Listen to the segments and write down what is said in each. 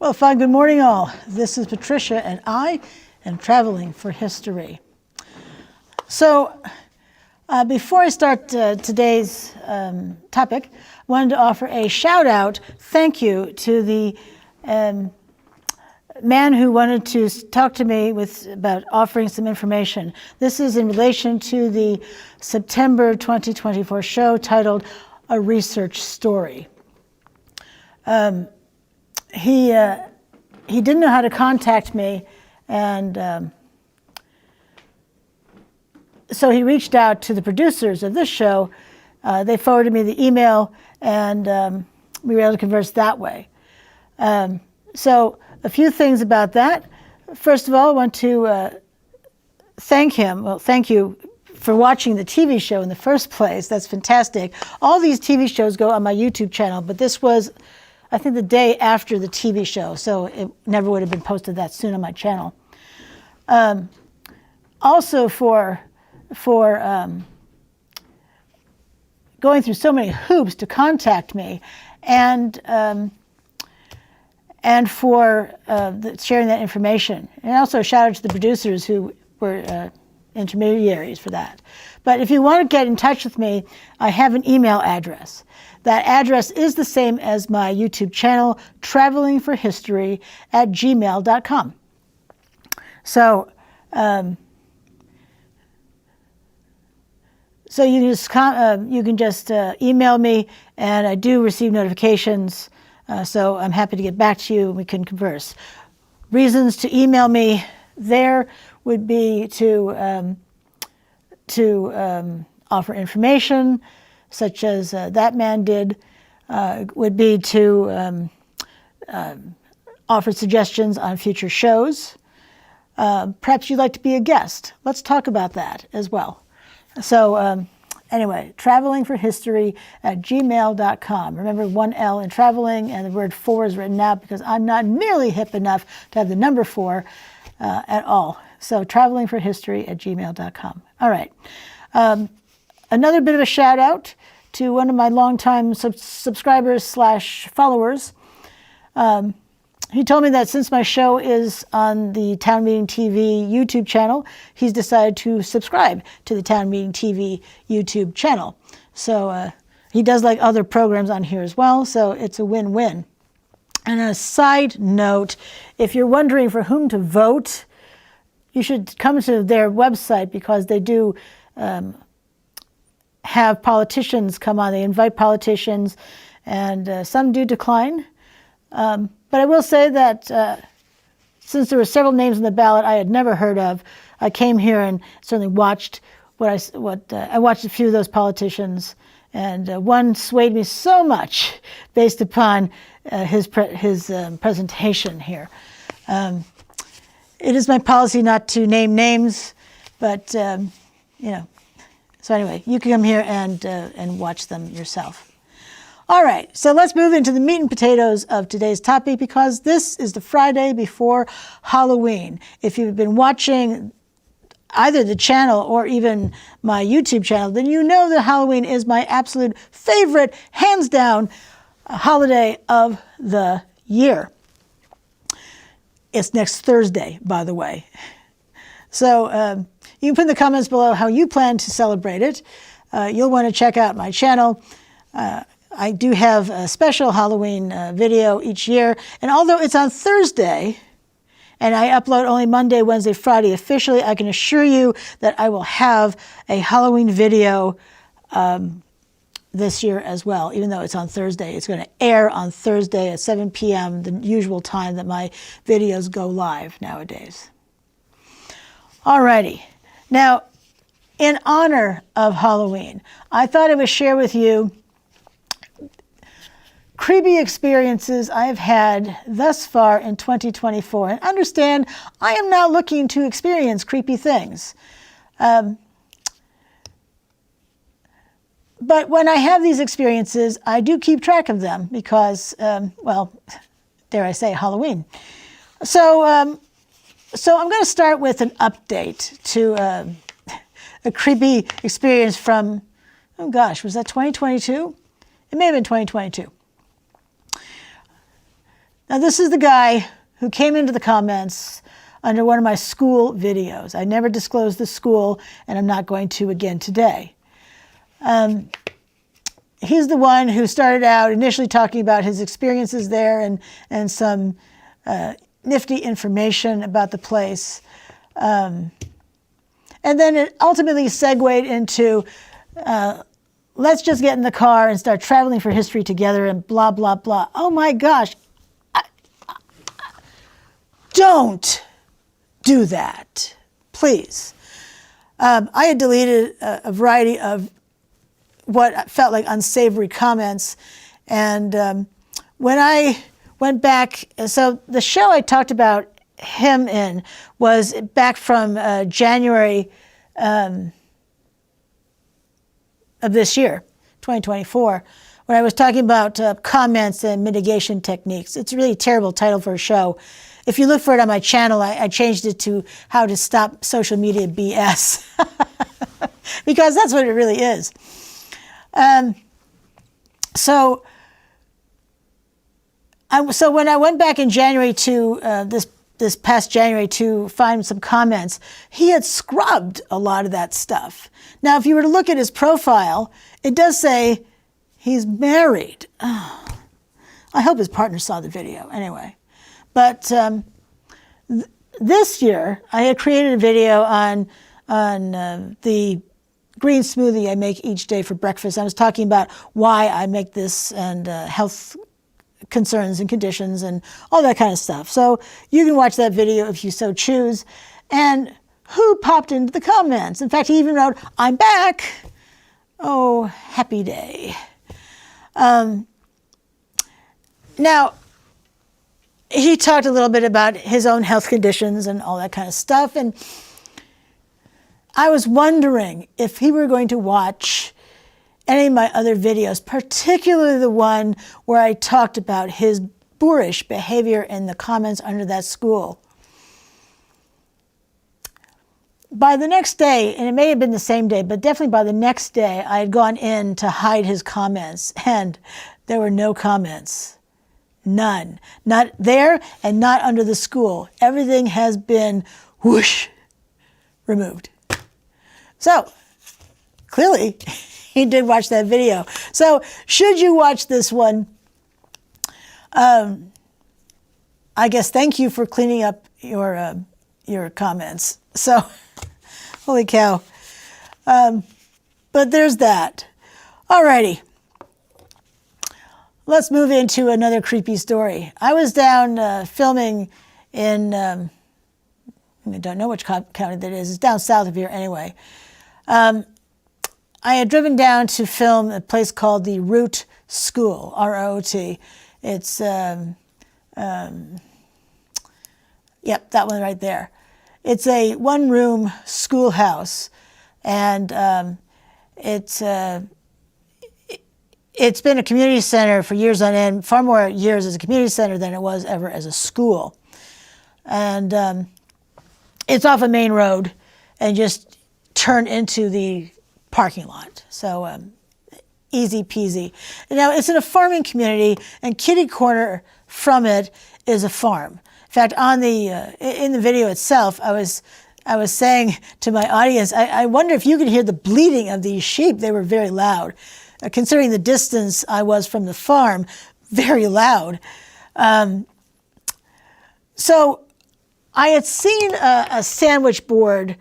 Well, fine. Good morning, all. This is Patricia, and I am traveling for history. So, before I start today's topic, I wanted to offer a shout-out, thank you, to the man who wanted to talk to me about offering some information. This is in relation to the September 2024 show titled A Research Story. He didn't know how to contact me, and so he reached out to the producers of this show. They forwarded me the email, and we were able to converse that way. So a few things about that. First of all, I want to thank him. Well, thank you for watching the TV show in the first place. That's fantastic. All these TV shows go on my YouTube channel, but this was, I think, the day after the TV show, so it never would have been posted that soon on my channel. Also for going through so many hoops to contact me, and for sharing that information. And also a shout out to the producers who were intermediaries for that. But if you want to get in touch with me, I have an email address. That address is the same as my YouTube channel, travelingforhistory@gmail.com. So, you can just email me, and I do receive notifications. So I'm happy to get back to you and we can converse. Reasons to email me there would be to offer information, such as that man did, would be to offer suggestions on future shows. Perhaps you'd like to be a guest. Let's talk about that as well. So anyway, travelingforhistory@gmail.com. Remember, 1 L in traveling, and the word 4 is written out because I'm not nearly hip enough to have the number 4 at all. So travelingforhistory@gmail.com. All right. Another bit of a shout out to one of my longtime subscribers / followers. He told me that since my show is on the Town Meeting TV YouTube channel, he's decided to subscribe to the Town Meeting TV YouTube channel. So he does like other programs on here as well, so it's a win-win. And on a side note, if you're wondering for whom to vote, you should come to their website, because they do have politicians come on. They invite politicians, and some do decline. But I will say that since there were several names on the ballot I had never heard of, I came here and certainly watched I watched a few of those politicians, and one swayed me so much based upon his presentation here. It is my policy not to name names, but you know. So anyway, you can come here and watch them yourself. All right, so let's move into the meat and potatoes of today's topic, because this is the Friday before Halloween. If you've been watching either the channel or even my YouTube channel, then you know that Halloween is my absolute favorite, hands down, holiday of the year. It's next Thursday, by the way. So you can put in the comments below how you plan to celebrate it. You'll want to check out my channel. I do have a special Halloween video each year, and although it's on Thursday, and I upload only Monday, Wednesday, Friday officially, I can assure you that I will have a Halloween video this year as well, even though it's on Thursday. It's going to air on Thursday at 7 p.m., the usual time that my videos go live nowadays. Alrighty. Now, in honor of Halloween, I thought I would share with you creepy experiences I have had thus far in 2024. And understand, I am not looking to experience creepy things. But when I have these experiences, I do keep track of them because, well, dare I say, Halloween. So I'm going to start with an update to a creepy experience from, oh gosh, was that 2022? It may have been 2022. Now this is the guy who came into the comments under one of my school videos. I never disclosed the school, and I'm not going to again today. He's the one who started out initially talking about his experiences there and some nifty information about the place. And then it ultimately segued into, let's just get in the car and start traveling for history together and blah, blah, blah. Oh my gosh. Don't do that, please. I had deleted a variety of what felt like unsavory comments. And when I went back, so the show I talked about him in was back from January of this year, 2024, when I was talking about comments and mitigation techniques. It's a really terrible title for a show. If you look for it on my channel, I changed it to How to Stop Social Media BS, because that's what it really is. So when I went back in January to this past January to find some comments, he had scrubbed a lot of that stuff. Now, if you were to look at his profile, it does say he's married. Oh, I hope his partner saw the video anyway. But this year, I had created a video on the green smoothie I make each day for breakfast. I was talking about why I make this and health concerns and conditions and all that kind of stuff. So you can watch that video if you so choose. And who popped into the comments? In fact, he even wrote, "I'm back." Oh, happy day. Now, he talked a little bit about his own health conditions and all that kind of stuff. And I was wondering if he were going to watch any of my other videos, particularly the one where I talked about his boorish behavior in the comments under that school. By the next day, and it may have been the same day, but definitely by the next day, I had gone in to hide his comments, and there were no comments. None. Not there and not under the school. Everything has been whoosh, removed. So, clearly, he did watch that video. So, should you watch this one, I guess thank you for cleaning up your comments. So, holy cow. But there's that. Alrighty. Let's move into another creepy story. I was down filming in, I don't know which county that is. It's down south of here anyway. I had driven down to film a place called the Root School, R-O-O-T. It's, yep, that one right there. It's a one-room schoolhouse, and it's been a community center for years on end, far more years as a community center than it was ever as a school. And it's off a main road and just turned into the parking lot. So easy peasy. Now, it's in a farming community, and kitty corner from it is a farm. In fact, on the in the video itself, I was saying to my audience, I wonder if you could hear the bleating of these sheep. They were very loud. Considering the distance I was from the farm, very loud. So I had seen a sandwich board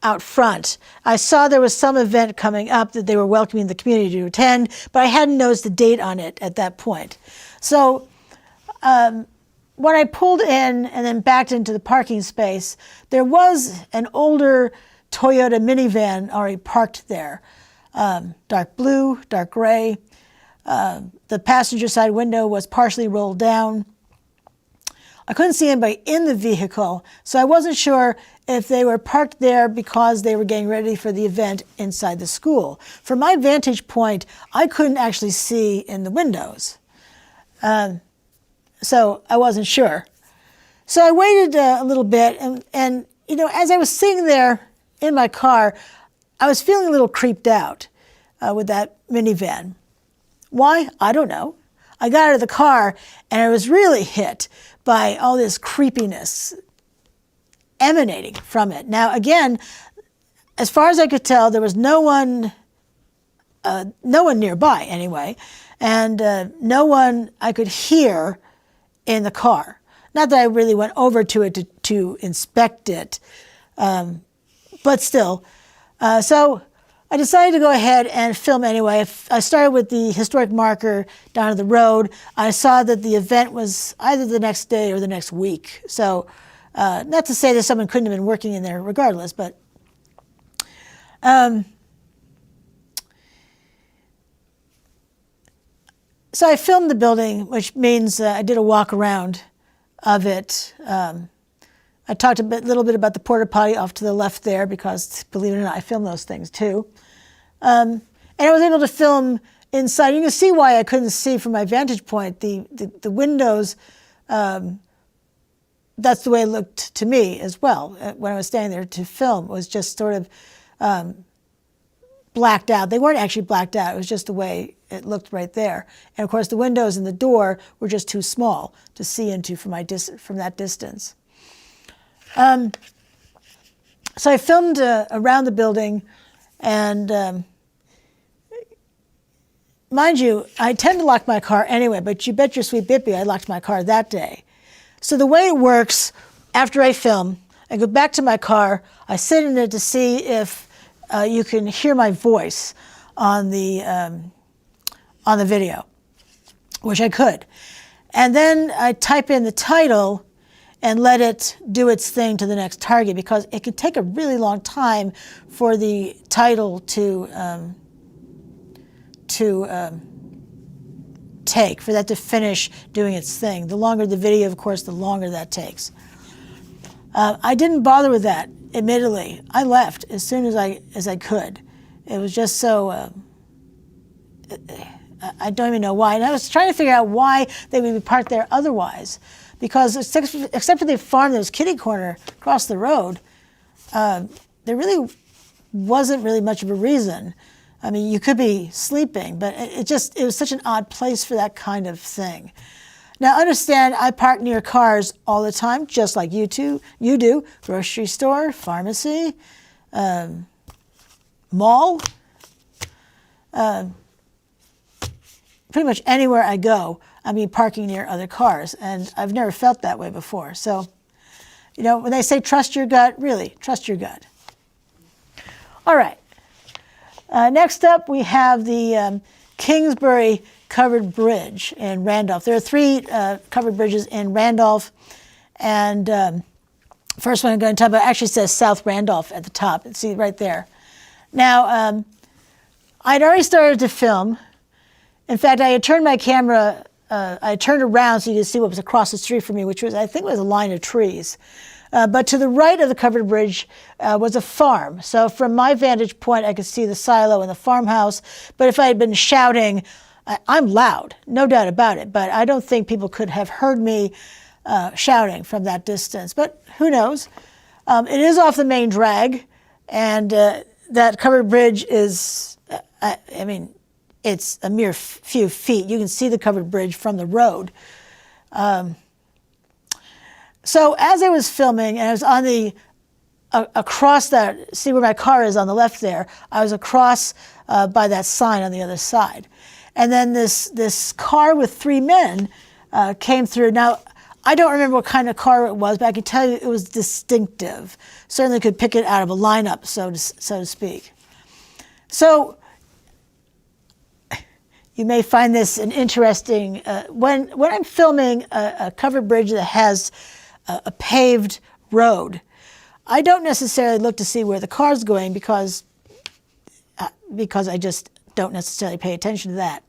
out front. I saw there was some event coming up that they were welcoming the community to attend, but I hadn't noticed the date on it at that point. So when I pulled in and then backed into the parking space, there was an older Toyota minivan already parked there. Dark blue, dark gray. The passenger side window was partially rolled down. I couldn't see anybody in the vehicle, so I wasn't sure if they were parked there because they were getting ready for the event inside the school. From my vantage point, I couldn't actually see in the windows. So I wasn't sure. So I waited a little bit, and you know, as I was sitting there in my car, I was feeling a little creeped out with that minivan. Why? I don't know. I got out of the car and I was really hit by all this creepiness emanating from it. Now, again, as far as I could tell, there was no one nearby anyway, and no one I could hear in the car. Not that I really went over to it to inspect it, but still. So I decided to go ahead and film anyway. I started with the historic marker down at the road. I saw that the event was either the next day or the next week. So not to say that someone couldn't have been working in there regardless, but so I filmed the building, which means I did a walk around of it. I talked a little bit about the porta potty off to the left there because, believe it or not, I film those things too. And I was able to film inside. You can see why I couldn't see from my vantage point. The windows, that's the way it looked to me as well when I was standing there to film. It was just sort of blacked out. They weren't actually blacked out. It was just the way it looked right there. And of course, the windows and the door were just too small to see into from that distance. So I filmed around the building, and mind you, I tend to lock my car anyway, but you bet your sweet Bippy I locked my car that day. So the way it works, after I film, I go back to my car, I sit in it to see if you can hear my voice on the video, which I could. And then I type in the title and let it do its thing to the next target, because it can take a really long time for the title to take, for that to finish doing its thing. The longer the video, of course, the longer that takes. I didn't bother with that, admittedly. I left as soon as I could. It was just so, I don't even know why. And I was trying to figure out why they would be parked there otherwise. Because except for the farm that was kitty corner across the road, there really wasn't really much of a reason. I mean, you could be sleeping, but it was such an odd place for that kind of thing. Now, understand, I park near cars all the time, just like you do. Grocery store, pharmacy, mall, pretty much anywhere I go, I mean, parking near other cars, and I've never felt that way before. So, you know, when they say trust your gut, really, trust your gut. All right. Next up, we have the Kingsbury Covered Bridge in Randolph. There are 3 covered bridges in Randolph, and first one I'm going to talk about actually says South Randolph at the top. See, right there. Now, I'd already started to film. In fact, I had turned my camera, I turned around so you could see what was across the street from me, which was, I think, was a line of trees. But to the right of the covered bridge was a farm. So from my vantage point, I could see the silo and the farmhouse. But if I had been shouting, I'm loud, no doubt about it. But I don't think people could have heard me shouting from that distance. But who knows? It is off the main drag. And that covered bridge is, I mean, it's a mere few feet. You can see the covered bridge from the road. So as I was filming, and I was on the, across that, see where my car is on the left there, I was across by that sign on the other side. And then this car with 3 men came through. Now, I don't remember what kind of car it was, but I can tell you it was distinctive. Certainly could pick it out of a lineup, so to speak. So you may find this an interesting, when I'm filming a covered bridge that has a paved road, I don't necessarily look to see where the car's going because I just don't necessarily pay attention to that.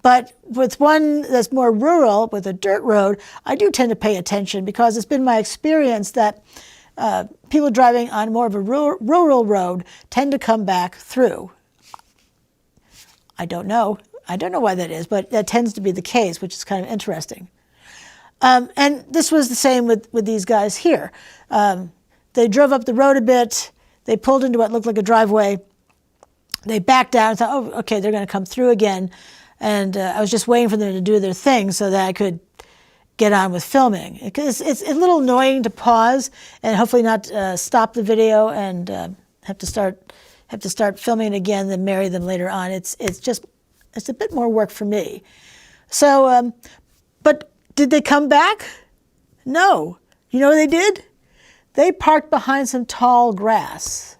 But with one that's more rural, with a dirt road, I do tend to pay attention because it's been my experience that people driving on more of a rural road tend to come back through. I don't know why that is, but that tends to be the case, which is kind of interesting. And this was the same with these guys here. They drove up the road a bit. They pulled into what looked like a driveway. They backed out and thought, oh, okay, they're going to come through again. And I was just waiting for them to do their thing so that I could get on with filming. Because it's a little annoying to pause and hopefully not stop the video and have to start filming it again, then marry them later on. It's a bit more work for me. So, but did they come back? No. You know what they did? They parked behind some tall grass.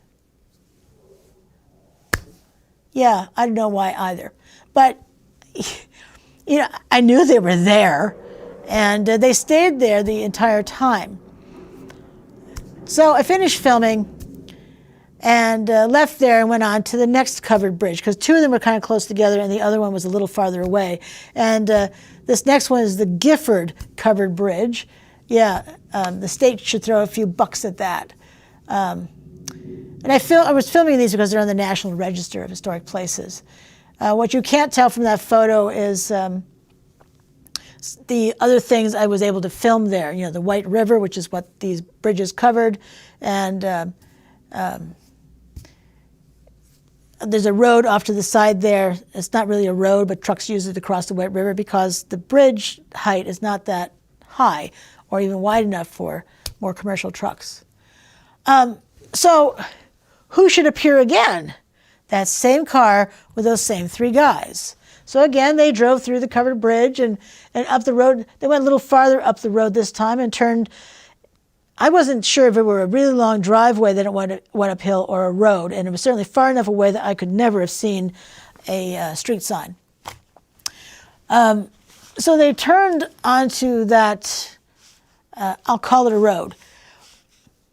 Yeah, I don't know why either. But, you know, I knew they were there, and they stayed there the entire time. So I finished filming and left there and went on to the next covered bridge, because two of them were kind of close together and the other one was a little farther away. And this next one is the Gifford covered bridge. Yeah, the state should throw a few bucks at that. And I was filming these because they're on the National Register of Historic Places. What you can't tell from that photo is the other things I was able to film there. You know, the White River, which is what these bridges covered, and there's a road off to the side there. It's not really a road, but trucks use it to cross the White River because the bridge height is not that high or even wide enough for more commercial trucks. So who should appear again? That same car with those same three guys. So again, they drove through the covered bridge and up the road. They went a little farther up the road this time and turned. I wasn't sure if it were a really long driveway that it went uphill or a road, and it was certainly far enough away that I could never have seen a street sign. So they turned onto that, I'll call it a road.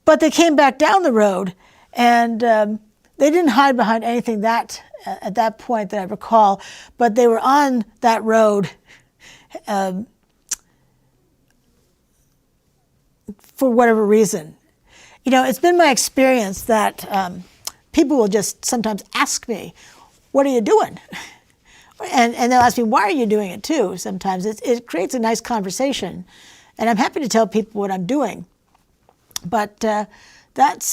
But they came back down the road, and they didn't hide behind anything at that point that I recall, but they were on that road for whatever reason. You know, it's been my experience that people will just sometimes ask me, what are you doing? And they'll ask me, why are you doing it too? Sometimes it creates a nice conversation, and I'm happy to tell people what I'm doing. But that's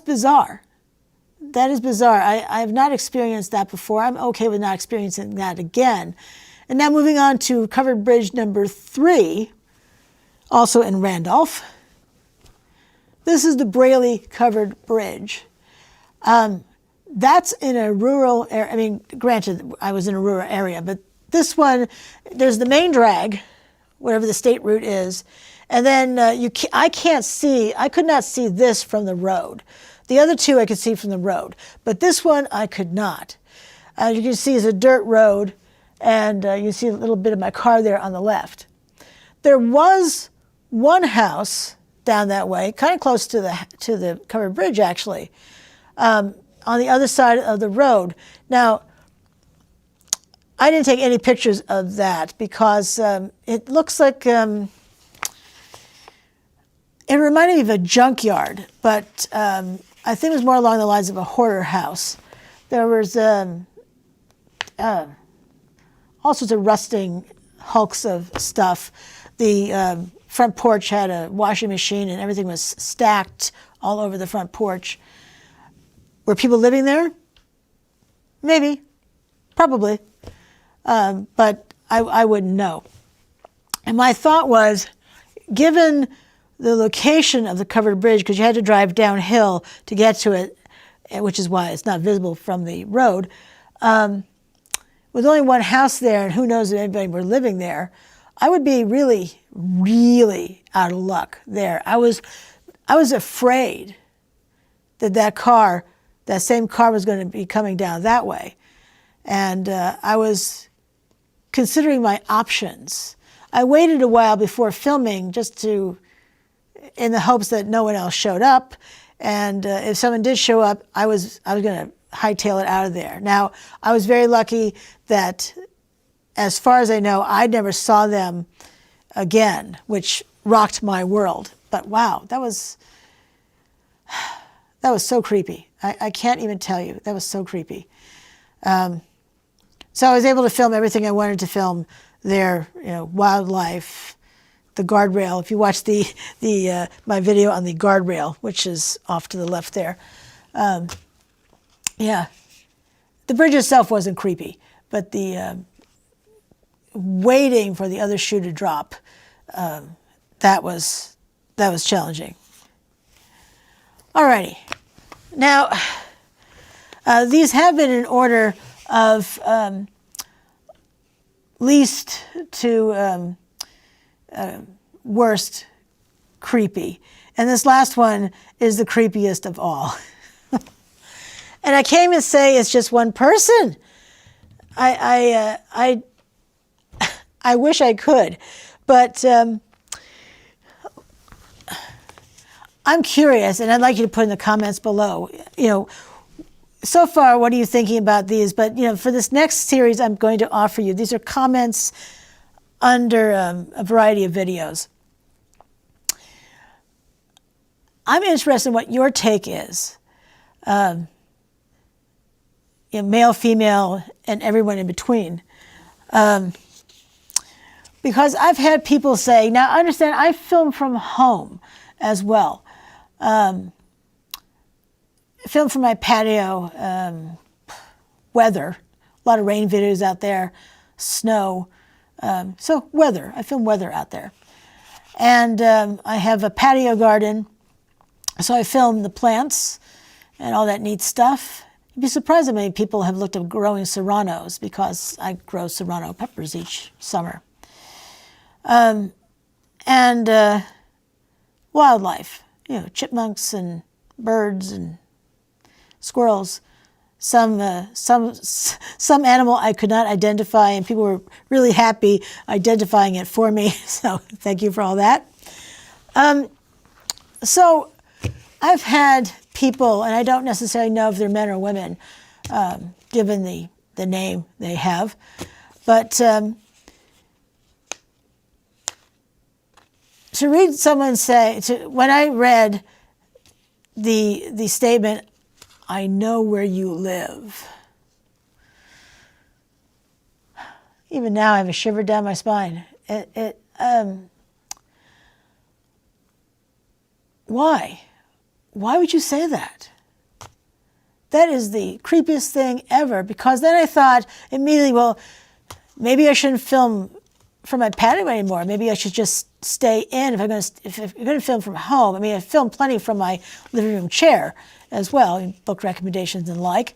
bizarre. That is bizarre. I have not experienced that before. I'm okay with not experiencing that again. And now moving on to covered bridge number 3, also in Randolph. This is the Braley covered bridge. That's in a rural area. I mean, granted, I was in a rural area, but this one, there's the main drag, whatever the state route is, and then I could not see this from the road. The other two I could see from the road, but this one I could not. You can see it's a dirt road, and you see a little bit of my car there on the left. There was one house down that way, kind of close to the covered bridge actually, on the other side of the road. Now, I didn't take any pictures of that because it looks like, it reminded me of a junkyard, but I think it was more along the lines of a hoarder house. There was all sorts of rusting hulks of stuff. The front porch had a washing machine and everything was stacked all over the front porch. Were people living there? Maybe, probably. But I wouldn't know. And my thought was, given the location of the covered bridge, because you had to drive downhill to get to it, which is why it's not visible from the road, with only one house there, and who knows if anybody were living there, I would be really, really out of luck there. I was afraid that that same car was going to be coming down that way. And I was considering my options. I waited a while before filming just in the hopes that no one else showed up. And if someone did show up, I was going to hightail it out of there. Now, I was very lucky that, as far as I know, I never saw them again, which rocked my world. But wow, that was so creepy. I can't even tell you. That was so creepy. So I was able to film everything I wanted to film there, you know, wildlife, the guardrail. If you watch my video on the guardrail, which is off to the left there, yeah, the bridge itself wasn't creepy, but the waiting for the other shoe to drop, that was challenging. Alrighty, now these have been in order of least to worst creepy, and this last one is the creepiest of all. And I can't even say it's just one person. I wish I could, but I'm curious, and I'd like you to put in the comments below, so far, what are you thinking about these? But, for this next series, I'm going to offer you, these are comments under a variety of videos. I'm interested in what your take is. Male, female, and everyone in between. Because I've had people say, now understand, I film from home as well. Film from my patio, weather, a lot of rain videos out there, snow. So weather, I film weather out there. And I have a patio garden, so I film the plants and all that neat stuff. You'd be surprised how many people have looked at growing serranos, because I grow serrano peppers each summer. And wildlife, chipmunks and birds and squirrels. Some animal I could not identify, and people were really happy identifying it for me. So thank you for all that. So I've had people, and I don't necessarily know if they're men or women, given the name they have, but to read someone say, when I read the statement, "I know where you live," even now I have a shiver down my spine. Why? Why would you say that? That is the creepiest thing ever, because then I thought immediately, well, maybe I shouldn't film from my patio anymore. Maybe I should just stay in if you're going to film from home. I mean, I film plenty from my living room chair as well, book recommendations and like.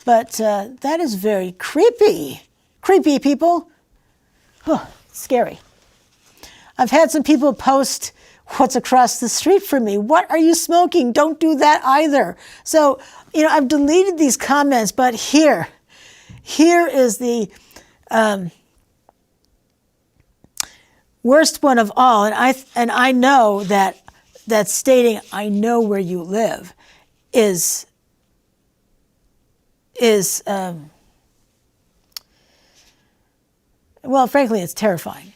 But that is very creepy. Creepy, people. Scary. I've had some people post what's across the street from me. What are you smoking? Don't do that either. So, I've deleted these comments, but here is the worst one of all. And I know that stating, "I know where you live," is well, frankly, it's terrifying.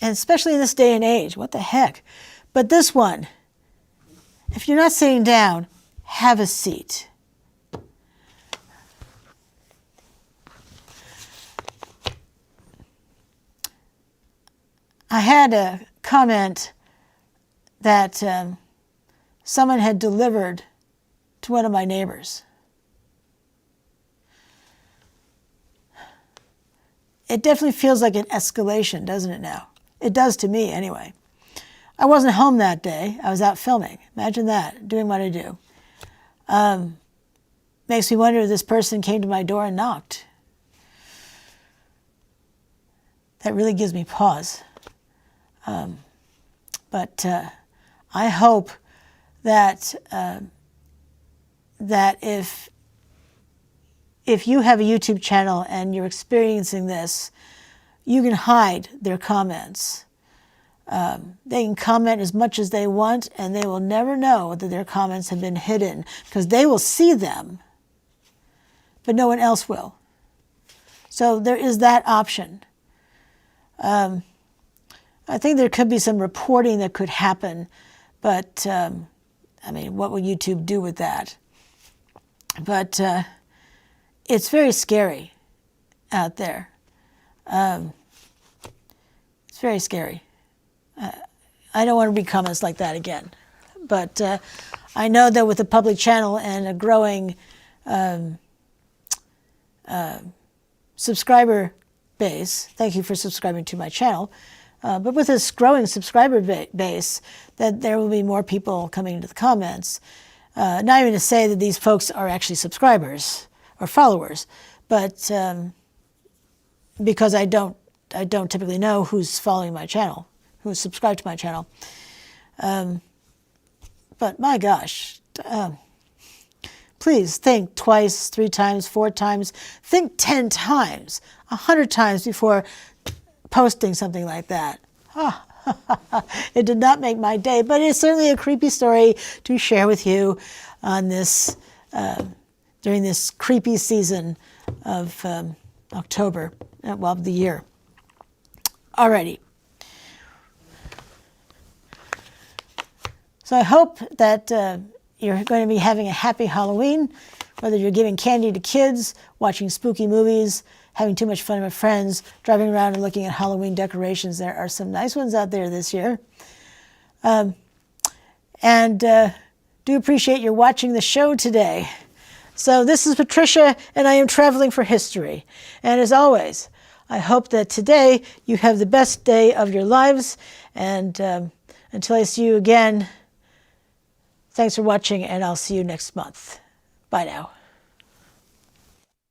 And especially in this day and age, what the heck? But this one, if you're not sitting down, have a seat. I had a comment that someone had delivered to one of my neighbors. It definitely feels like an escalation, doesn't it now? It does to me anyway. I wasn't home that day. I was out filming. Imagine that, doing what I do. Makes me wonder if this person came to my door and knocked. That really gives me pause. But I hope that that if you have a YouTube channel and you're experiencing this, you can hide their comments. They can comment as much as they want, and they will never know that their comments have been hidden, because they will see them, but no one else will. So there is that option. I think there could be some reporting that could happen, but I mean, what will YouTube do with that? But it's very scary out there. It's very scary. I don't want to read comments like that again. But I know that with a public channel and a growing subscriber base. Thank you for subscribing to my channel. But with this growing subscriber base, that there will be more people coming into the comments. Not even to say that these folks are actually subscribers or followers, but because I don't typically know who's following my channel, who's subscribed to my channel. But my gosh, please think twice, 3 times, 4 times, think 10 times, 100 times before posting something like that. It did not make my day, but it's certainly a creepy story to share with you on this, during this creepy season of October, well, of the year. Alrighty. So I hope that you're going to be having a happy Halloween, whether you're giving candy to kids, watching spooky movies, having too much fun with friends, driving around and looking at Halloween decorations. There are some nice ones out there this year. Do appreciate your watching the show today. So this is Patricia, and I am traveling for history. And as always, I hope that today you have the best day of your lives. And until I see you again, thanks for watching, and I'll see you next month. Bye now.